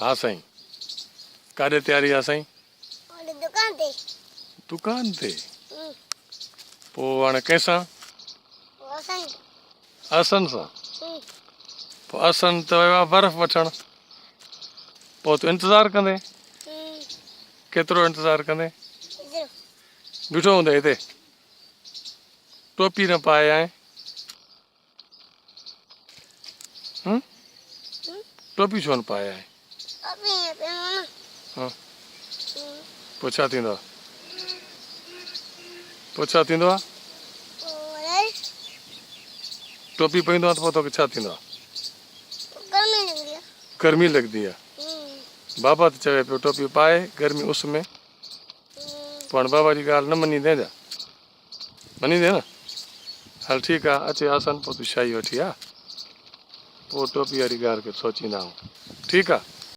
हाँ साईं काॾे तयारी आहे साईं और दुकान ते दुकान ते पोइ हाणे कंहिंसां वो साईं आसन सां पोइ आसन त वियो आहे बर्फ़ वठणु पोइ तूं इंतज़ारु कंदे केतिरो इंतज़ारु कंदे इधर बीठो हूंदे हिते टोपी न पाए आए टोपी छो न पाए आए अबे पे मामा हाँ पोइ छा थींदो आहे पोइ छा थींदो आहे और टोपी पाईंदो आहे त पोइ तोखे छा थींदो आहे गर्मी लग रही है गर्मी लॻंदी आहे बाबा त चवे पियो टोपी पाए गर्मी उस में पोइ हाणे बाबा जी ॻाल्हि न मञींदे छा मञींदे न हल ठीकु आहे अचे आसन पोइ तूं शाही वठी आ पोइ टोपी वारी ॻाल्हि खे सोचींदा आहियूं ठीकु आहे